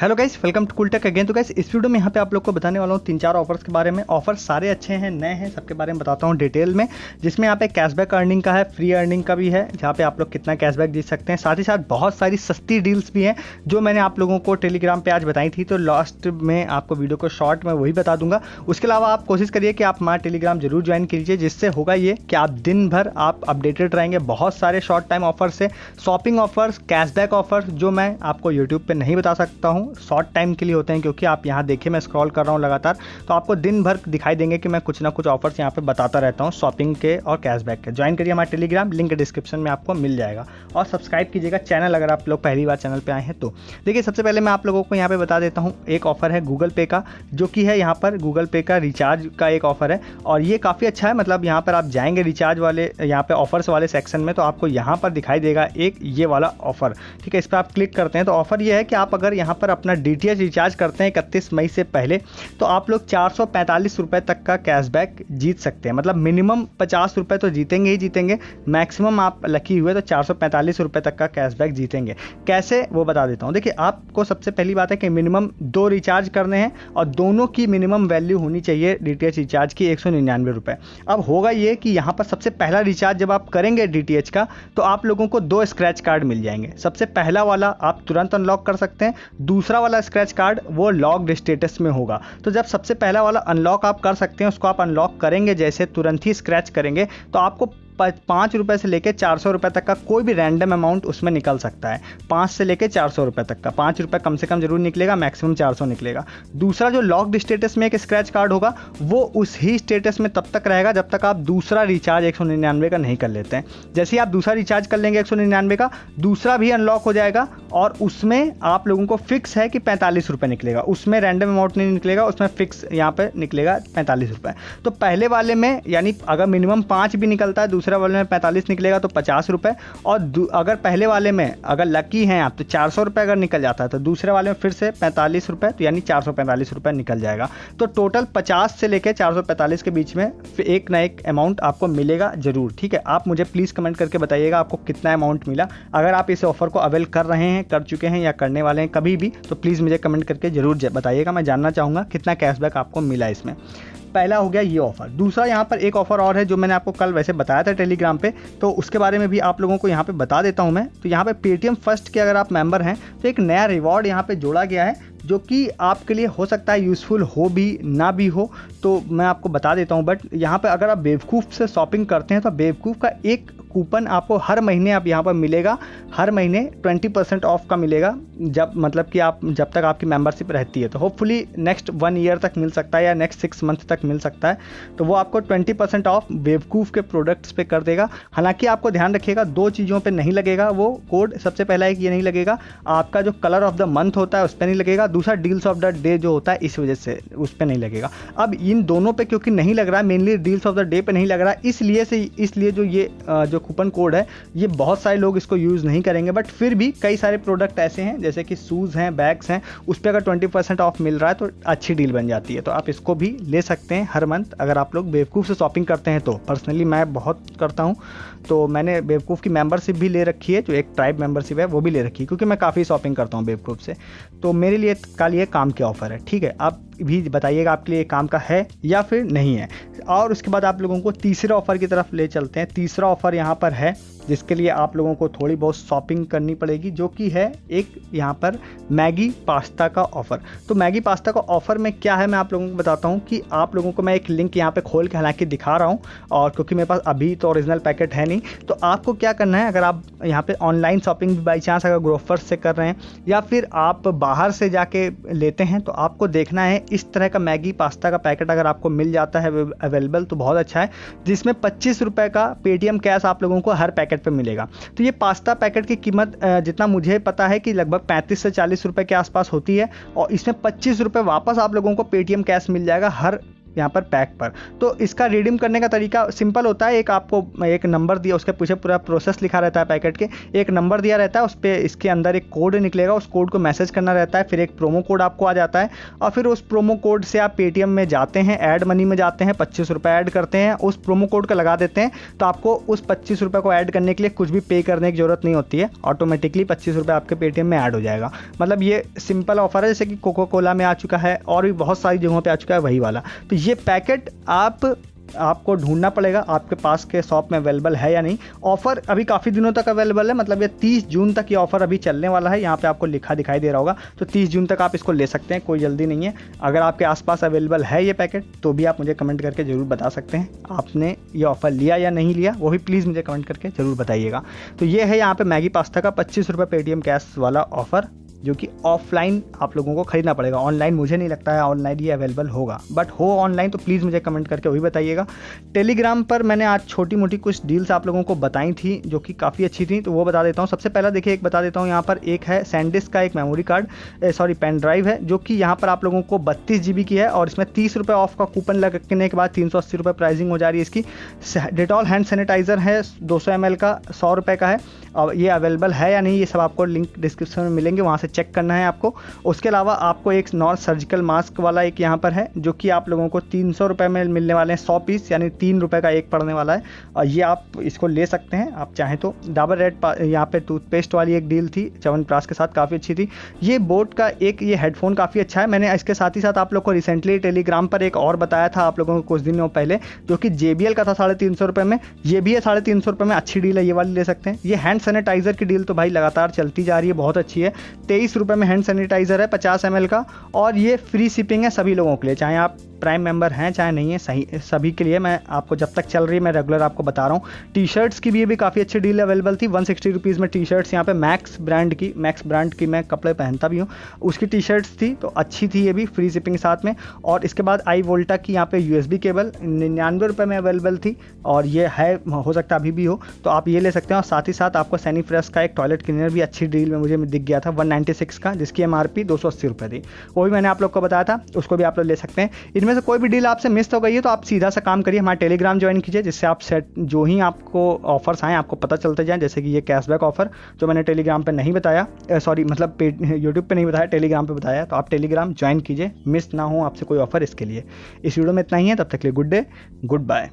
Hello guys, welcome to Cooltech again. तो guys इस video में यहाँ पे आप लोग को बताने वाला हूँ 3-4 ऑफर्स के बारे में। ऑफर सारे अच्छे हैं, नए हैं, सबके बारे में बताता हूँ डिटेल में। जिसमें यहाँ पे कैशबैक अर्निंग का है, फ्री अर्निंग का भी है, जहाँ पे आप लोग कितना कैशबैक जीत सकते हैं। साथ ही साथ बहुत सारी सस्ती डील्स भी हैं जो मैंने आप लोगों को टेलीग्राम पे आज बताई थी। तो लास्ट में आपको वीडियो को शॉर्ट में वही बता दूंगा। उसके अलावा आप कोशिश करिए कि आप हमारा टेलीग्राम जरूर ज्वाइन कीजिए, जिससे होगा ये कि आप दिन भर आप अपडेटेड रहेंगे। बहुत सारे शॉर्ट टाइम ऑफर्स है, शॉपिंग ऑफर्स, कैशबैक ऑफर्स जो मैं आपको यूट्यूब पे नहीं बता सकता हूँ, शॉर्ट टाइम के लिए होते हैं। क्योंकि आप यहाँ देखिए मैं स्क्रॉल कर रहा हूँ लगातार, तो आपको दिन भर दिखाई देंगे कि मैं कुछ ना कुछ ऑफर्स यहाँ पे बताता रहता हूँ शॉपिंग के और कैशबैक के। ज्वाइन करिए हमारा टेलीग्राम, लिंक डिस्क्रिप्शन में आपको मिल जाएगा। और सब्सक्राइब कीजिएगा चैनल अगर आप लोग पहली बार चैनल पे आए हैं तो। देखिए सबसे पहले मैं आप लोगों को यहाँ पे बता देता हूँ, एक ऑफर है गूगल पे का, जो कि है यहाँ पर गूगल पे का रिचार्ज का एक ऑफर है। और ये काफ़ी अच्छा है, मतलब यहाँ पर आप जाएंगे रिचार्ज वाले यहाँ पे ऑफर्स वाले सेक्शन में, तो आपको यहाँ पर दिखाई देगा एक ये वाला ऑफर। ठीक है, इस पर आप क्लिक करते हैं तो ऑफर ये है कि आप अगर यहाँ पर अपना DTH रिचार्ज करते हैं 31 मई से पहले, तो आप लोग 445 रुपये तक का कैशबैक जीत सकते हैं। मतलब मिनिमम 50 रुपये तो जीतेंगे ही जीतेंगे, मैक्सिमम आप लकी हुए तो 445 रुपये तक का कैशबैक जीतेंगे। कैसे वो बता देता हूँ। देखिए आपको सबसे पहली बात है कि मिनिमम 2 रिचार्ज करने हैं और दोनों की मिनिमम वैल्यू होनी चाहिए DTH रिचार्ज की 199 रुपये। अब होगा ये कि यहाँ पर सबसे पहला रिचार्ज जब आप करेंगे DTH का, तो आप लोगों को 2 स्क्रैच कार्ड मिल जाएंगे। सबसे पहला वाला आप तुरंत अनलॉक कर सकते हैं, दूसरा वाला स्क्रैच कार्ड वो लॉक्ड स्टेटस में होगा। तो जब सबसे पहला वाला अनलॉक आप कर सकते हैं, उसको आप अनलॉक करेंगे जैसे तुरंत ही स्क्रैच करेंगे, तो आपको 5 रुपये से लेकर 400 रुपये तक का कोई भी रैंडम अमाउंट उसमें निकल सकता है। 5 से लेकर 400 रुपये तक का, 5 रुपये कम से कम जरूर निकलेगा, मैक्सिमम 400 निकलेगा। दूसरा जो लॉक्ड स्टेटस में एक स्क्रैच कार्ड होगा, वो उस ही स्टेटस में तब तक रहेगा जब तक आप दूसरा रिचार्ज 199 का नहीं कर लेते हैं। जैसे ही आप दूसरा रिचार्ज कर लेंगे 199 का, दूसरा भी अनलॉक हो जाएगा और उसमें आप लोगों को फिक्स है कि 45 रुपये निकलेगा। उसमें रैंडम अमाउंट नहीं निकलेगा, उसमें फिक्स यहाँ पर निकलेगा 45 रुपये। तो पहले वाले में यानी अगर मिनिमम 5 भी निकलता है, दूसरे वाले में 45 निकलेगा तो 50 रुपये। और अगर पहले वाले में अगर लकी हैं आप तो 400 रुपये अगर निकल जाता है, तो दूसरे वाले में फिर से 45 रुपये, तो यानी 445 रुपये निकल जाएगा। तो टोटल 50 से लेकर 445 के बीच में एक ना एक अमाउंट आपको मिलेगा जरूर। ठीक है, आप मुझे प्लीज़ कमेंट करके बताइएगा आपको कितना अमाउंट मिला। अगर आप इस ऑफर को अवेल कर रहे हैं, कर चुके हैं या करने वाले हैं कभी भी, तो प्लीज़ मुझे कमेंट करके जरूर बताइएगा। मैं जानना चाहूँगा कितना कैशबैक आपको मिला इसमें। पहला हो गया ये ऑफर। दूसरा यहाँ पर एक ऑफर और है जो मैंने आपको कल वैसे बताया था टेलीग्राम पे, तो उसके बारे में भी आप लोगों को यहाँ पे बता देता हूँ मैं। तो यहाँ पे पेटीएम फर्स्ट के अगर आप मेंबर हैं तो एक नया रिवॉर्ड यहाँ पे जोड़ा गया है, जो कि आपके लिए हो सकता है यूज़फुल हो भी ना भी हो, तो मैं आपको बता देता हूँ। बट यहाँ पे अगर आप बेवकूफ़ से शॉपिंग करते हैं तो बेवकूफ़ का एक कूपन आपको हर महीने आप यहाँ पर मिलेगा। हर महीने 20% ऑफ का मिलेगा, जब मतलब कि आप जब तक आपकी मेंबरशिप रहती है। तो होपफुली नेक्स्ट 1 ईयर तक मिल सकता है या नेक्स्ट 6 मंथ तक मिल सकता है। तो वो आपको 20% ऑफ बेवकूफ़ के प्रोडक्ट्स पे कर देगा। हालांकि आपको ध्यान रखिएगा 2 चीज़ों पे नहीं लगेगा वो कोड। सबसे पहला एक ये नहीं लगेगा, आपका जो कलर ऑफ द मंथ होता है उस पर नहीं लगेगा। दूसरा डील्स ऑफ द डे जो होता है इस वजह से उस पर नहीं लगेगा। अब इन दोनों पे क्योंकि नहीं लग रहा है, mainly deals of the day पे नहीं लग रहा है, इसलिए जो ये जो कूपन कोड है ये बहुत सारे लोग इसको यूज़ नहीं करेंगे। बट फिर भी कई सारे प्रोडक्ट ऐसे हैं जैसे कि शूज़ हैं, बैग्स हैं, उस पर अगर 20% ऑफ मिल रहा है तो अच्छी डील बन जाती है। तो आप इसको भी ले सकते हैं हर मंथ अगर आप लोग बेवकूफ़ से शॉपिंग करते हैं तो। पर्सनली मैं बहुत करता हूँ, तो मैंने बेवकूफ़ की मेंबरशिप भी ले रखी है, जो एक ट्राइब मेंबरशिप है वो भी ले रखी है, क्योंकि मैं काफ़ी शॉपिंग करता हूँ बेवकूफ़ से। तो मेरे लिए कल ये काम के ऑफ़र है। ठीक है, आप भी बताइएगा आपके लिए काम का है या फिर नहीं है। और उसके बाद आप लोगों को तीसरे ऑफ़र की तरफ ले चलते हैं। तीसरा ऑफ़र यहाँ पर है जिसके लिए आप लोगों को थोड़ी बहुत शॉपिंग करनी पड़ेगी, जो कि है एक यहाँ पर मैगी पास्ता का ऑफ़र। तो मैगी पास्ता का ऑफ़र में क्या है मैं आप लोगों को बताता हूँ कि आप लोगों को मैं एक लिंक यहाँ पे खोल के हालांकि दिखा रहा हूँ, और क्योंकि मेरे पास अभी तो ओरिजिनल पैकेट है नहीं, तो आपको क्या करना है, अगर आप यहाँ पे ऑनलाइन शॉपिंग भी बाई चांस अगर ग्रोफर्स से कर रहे हैं या फिर आप बाहर से जाके लेते हैं, तो आपको देखना है इस तरह का मैगी पास्ता का पैकेट अगर आपको मिल जाता है अवेलेबल तो बहुत अच्छा है, जिसमें 25 रुपये का पेटीएम कैश आप लोगों को हर पैकेट पे मिलेगा। तो ये पास्ता पैकेट की कीमत जितना मुझे पता है कि लगभग 35 से 40 रुपये के आसपास होती है, और इसमें 25 रुपये वापस आप लोगों को पेटीएम कैश मिल जाएगा हर यहाँ पर पैक पर। तो इसका रिडीम करने का तरीका सिंपल होता है, एक आपको एक नंबर दिया, उसके पीछे पूरा प्रोसेस लिखा रहता है पैकेट के, एक नंबर दिया रहता है, उस पर इसके अंदर एक कोड निकलेगा, उस कोड को मैसेज करना रहता है, फिर एक प्रोमो कोड आपको आ जाता है और फिर उस प्रोमो कोड से आप पेटीएम में जाते हैं, ऐड मनी में जाते हैं, 25 रुपये ऐड करते हैं, उस प्रोमो कोड का लगा देते हैं, तो आपको उस 25 रुपये को ऐड करने के लिए कुछ भी पे करने की जरूरत नहीं होती है, ऑटोमेटिकली 25 रुपये आपके पेटीएम में ऐड हो जाएगा। मतलब ये सिंपल ऑफर है, जैसे कि कोको कोला में आ चुका है और भी बहुत सारी जगहों पे आ चुका है वही वाला। तो ये पैकेट आपको ढूंढना पड़ेगा आपके पास के शॉप में अवेलेबल है या नहीं। ऑफर अभी काफ़ी दिनों तक अवेलेबल है, मतलब ये 30 जून तक ये ऑफर अभी चलने वाला है, यहाँ पे आपको लिखा दिखाई दे रहा होगा। तो 30 जून तक आप इसको ले सकते हैं, कोई जल्दी नहीं है। अगर आपके आसपास अवेलेबल है ये पैकेट तो भी आप मुझे कमेंट करके ज़रूर बता सकते हैं आपने ये ऑफर लिया या नहीं लिया, वो भी प्लीज़ मुझे कमेंट करके ज़रूर बताइएगा। तो ये है यहाँ पर मैगी पास्ता का 25 रुपये पेटीएम कैश वाला ऑफर, जो कि ऑफलाइन आप लोगों को खरीदना पड़ेगा। ऑनलाइन मुझे नहीं लगता है ऑनलाइन ये अवेलेबल होगा, बट हो ऑनलाइन तो प्लीज़ मुझे कमेंट करके वही बताइएगा। टेलीग्राम पर मैंने आज छोटी मोटी कुछ डील्स आप लोगों को बताई थी जो कि काफ़ी अच्छी थी, तो वो बता देता हूँ। सबसे पहला देखिए, एक बता देता हूँ, यहाँ पर एक है सैंडिस्क का एक मेमोरी कार्ड पेन ड्राइव है, जो कि यहाँ पर आप लोगों को 32 GB की है और इसमें 30 रुपये ऑफ का कूपन लगने के बाद 380 रुपये प्राइसिंग हो जा रही है इसकी। डेटॉल हैंड सैनिटाइज़र है 200 ml का, 100 रुपये का है। और ये अवेलेबल है या नहीं ये सब आपको लिंक डिस्क्रिप्शन में मिलेंगे, वहाँ से चेक करना है आपको। उसके अलावा आपको एक नॉन सर्जिकल मास्क वाला एक यहाँ पर है, जो कि आप लोगों को 300 रुपये में मिलने वाले हैं 100 पीस, यानी 3 रुपये का एक पड़ने वाला है। और ये आप इसको ले सकते हैं आप चाहें तो। डाबर रेड यहाँ पे टूथपेस्ट वाली एक डील थी च्यवनप्राश के साथ, काफ़ी अच्छी थी। ये बोट का एक ये हेडफोन काफ़ी अच्छा है। मैंने इसके साथ ही साथ आप लोग को रिसेंटली टेलीग्राम पर एक और बताया था आप लोगों को कुछ दिनों पहले, जो कि JBL का था 350 रुपये में, ये भी है 350 रुपये में, अच्छी डील है, ये वाली ले सकते हैं। ये हैंड सैनिटाइजर की डील तो भाई लगातार चलती जा रही है, बहुत अच्छी है। 23 रुपये में हैंड सैनिटाइजर है 50 ml का, और ये फ्री शिपिंग है सभी लोगों के लिए, चाहे आप प्राइम मेंबर हैं चाहे नहीं है, सही सभी के लिए। मैं आपको जब तक चल रही है मैं रेगुलर आपको बता रहा हूँ। टी शर्ट्स की भी काफ़ी अच्छी डील अवेलेबल थी, 160 रुपीज़ में टी शर्ट्स। यहाँ पे मैक्स ब्रांड की मैं कपड़े पहनता भी हूँ, उसकी टी शर्ट्स थी तो अच्छी थी, ये भी फ्री शिपिंग साथ में। और इसके बाद आई वोल्टा की यहाँ पे USB केबल 99 रुपये में अवेलेबल थी, और ये है, हो सकता है अभी भी हो, तो आप ये ले सकते हैं। और साथ ही साथ आपको सैनीफ्रेश का एक टॉयलेट क्लीनर भी अच्छी डील में मुझे दिख गया था 196 का, जिसकी MRP 280 रुपये थी, वो भी मैंने आप लोग को बताया था, उसको भी आप लोग ले सकते हैं। इनमें से कोई भी डील आपसे मिस हो गई है तो आप सीधा सा काम करिए, हमारा टेलीग्राम ज्वाइन कीजिए, जिससे आप जो ही आपको ऑफर्स आएँ आपको पता चलते जाएँ। जैसे कि ये कैशबैक ऑफर जो मैंने टेलीग्राम पे नहीं बताया, सॉरी मतलब यूट्यूब पे नहीं बताया, टेलीग्राम पे बताया, तो आप टेलीग्राम ज्वाइन कीजिए, मिस ना हो आपसे कोई ऑफर इसके लिए। इस वीडियो में इतना ही है, तब तक के लिए गुड डे, गुड बाय।